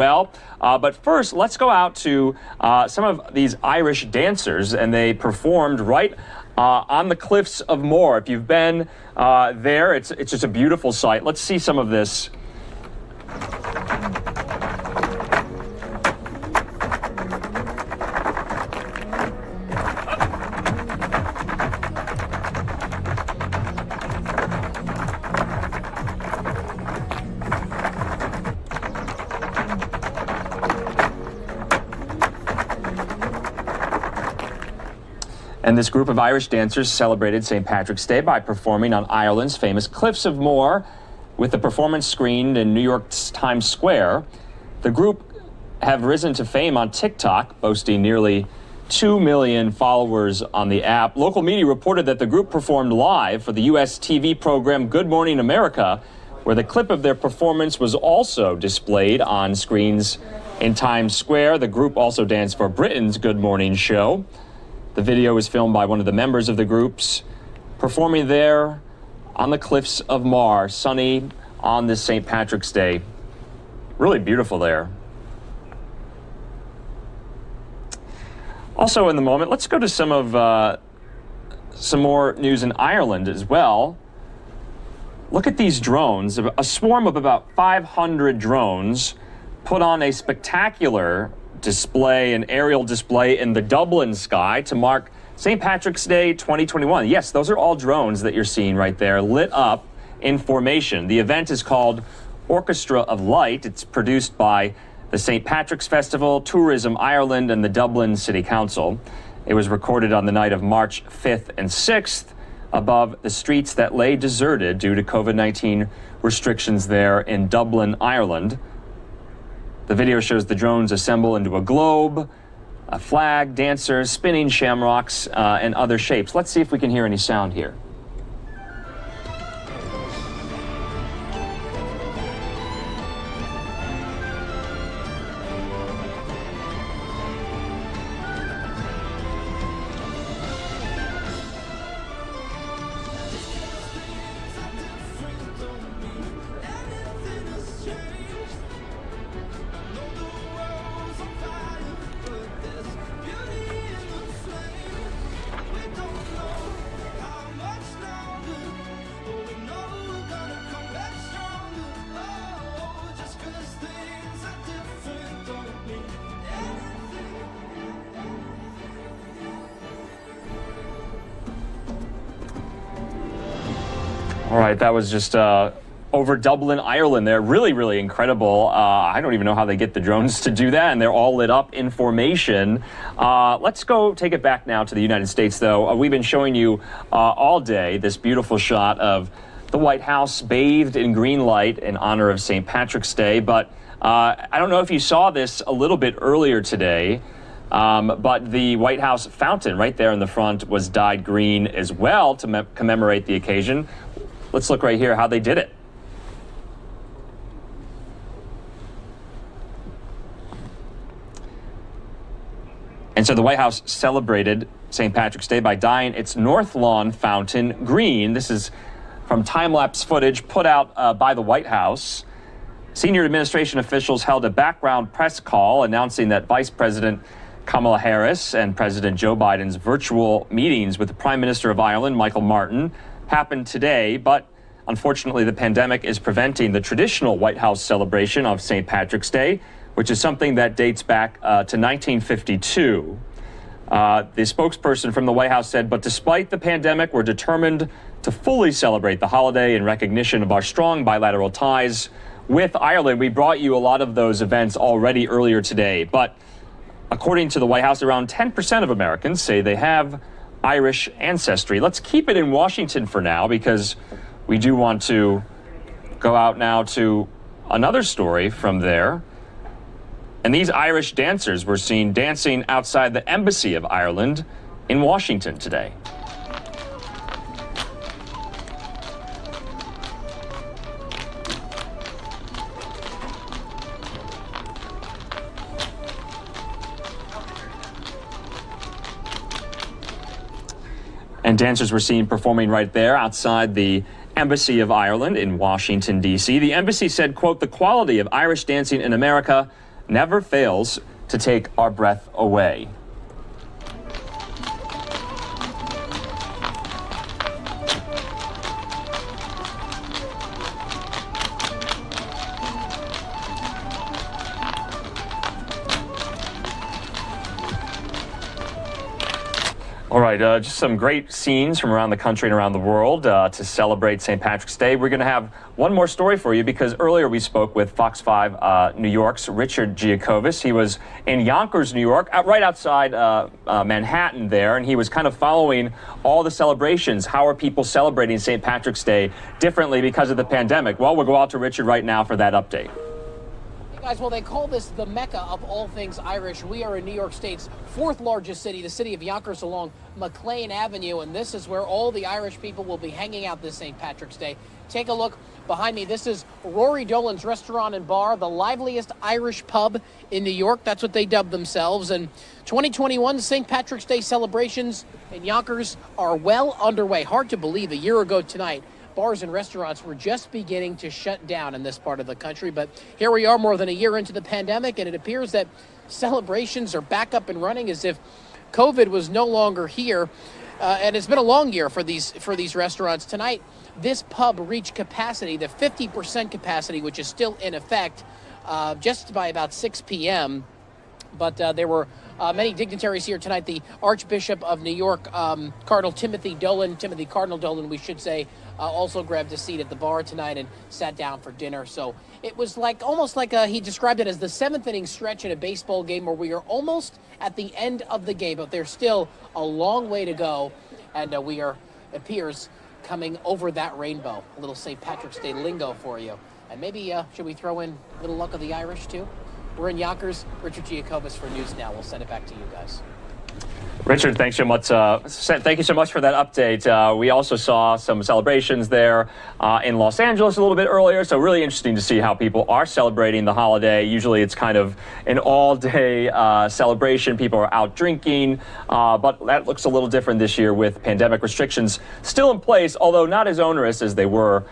well. But first, let's go out to some of these Irish dancers, and they performed right on the cliffs of Moher. If you've been there, it's just a beautiful sight. Let's see some of this. And this group of Irish dancers celebrated St. Patrick's Day by performing on Ireland's famous cliffs of Moher, with the performance screened in New York's Times Square. The group have risen to fame on TikTok, boasting nearly 2 million followers on the app. Local media reported that the group performed live for the U.S. TV program Good Morning America, where the clip of their performance was also displayed on screens in Times Square. The group also danced for Britain's Good Morning show. The video was filmed by one of the members of the groups performing there on the cliffs of Moher, sunny on this St. Patrick's Day. Really beautiful there. Also in the moment, let's go to some more news in Ireland as well. Look at these drones. A swarm of about 500 drones put on a spectacular display, an aerial display in the Dublin sky to mark St. Patrick's Day 2021. Yes, those are all drones that you're seeing right there, lit up in formation. The event is called Orchestra of Light. It's produced by the St. Patrick's Festival, Tourism Ireland, and the Dublin City Council. It was recorded on the night of March 5th and 6th above the streets that lay deserted due to COVID-19 restrictions there in Dublin, Ireland. The video shows the drones assemble into a globe, a flag, dancers, spinning shamrocks, and other shapes. Let's see if we can hear any sound here. All right, that was just over Dublin, Ireland there. Really, really incredible. I don't even know how they get the drones to do that, and they're all lit up in formation. Let's go take it back now to the United States, though. We've been showing you all day this beautiful shot of the White House bathed in green light in honor of St. Patrick's Day. But I don't know if you saw this a little bit earlier today, but the White House fountain right there in the front was dyed green as well to commemorate the occasion. Let's look right here how they did it. And so the White House celebrated St. Patrick's Day by dyeing its North Lawn fountain green. This is from time-lapse footage put out by the White House. Senior administration officials held a background press call announcing that Vice President Kamala Harris and President Joe Biden's virtual meetings with the Prime Minister of Ireland, Michael Martin, happened today, but unfortunately the pandemic is preventing the traditional White House celebration of St. Patrick's Day, which is something that dates back to 1952. The spokesperson from the White House said, but despite the pandemic, we're determined to fully celebrate the holiday in recognition of our strong bilateral ties with Ireland. We brought you a lot of those events already earlier today, but according to the White House, around 10% of Americans say they have Irish ancestry. Let's keep it in Washington for now, because we do want to go out now to another story from there. And these Irish dancers were seen dancing outside the Embassy of Ireland in Washington today. And dancers were seen performing right there outside the Embassy of Ireland in Washington, D.C. The embassy said, quote, "The quality of Irish dancing in America never fails to take our breath away. All right, just some great scenes from around the country and around the world to celebrate St. Patrick's Day. We're going to have one more story for you because earlier we spoke with Fox 5 New York's Richard Giacobis. He was in Yonkers, New York, right outside Manhattan there, and he was kind of following all the celebrations. How are people celebrating St. Patrick's Day differently because of the pandemic? Well, we'll go out to Richard right now for that update. Guys, well, they call this the Mecca of all things Irish. We are in New York State's fourth largest city, the city of Yonkers along McLean Avenue, and this is where all the Irish people will be hanging out this St. Patrick's Day. Take a look behind me. This is Rory Dolan's Restaurant and Bar, the liveliest Irish pub in New York. That's what they dubbed themselves. And 2021 St. Patrick's Day celebrations in Yonkers are well underway. Hard to believe a year ago tonight, bars and restaurants were just beginning to shut down in this part of the country. But here we are more than a year into the pandemic, and it appears that celebrations are back up and running as if COVID was no longer here. And it's been a long year for these restaurants. Tonight, this pub reached capacity, the 50% capacity, which is still in effect, just by about 6 p.m. But there were many dignitaries here tonight. The Archbishop of New York, Cardinal Timothy Cardinal Dolan, we should say, also grabbed a seat at the bar tonight and sat down for dinner. So it was almost like he described it as the seventh inning stretch in a baseball game where we are almost at the end of the game, but there's still a long way to go. And we are, it appears, coming over that rainbow. A little St. Patrick's Day lingo for you. And maybe, should we throw in a little luck of the Irish too? We're in Yonkers. Richard Giacobis for NewsNOW. We'll send it back to you guys. Richard, thanks so much. Thank you so much for that update. We also saw some celebrations there in Los Angeles a little bit earlier, so really interesting to see how people are celebrating the holiday. Usually it's kind of an all-day celebration. People are out drinking, but that looks a little different this year with pandemic restrictions still in place, although not as onerous as they were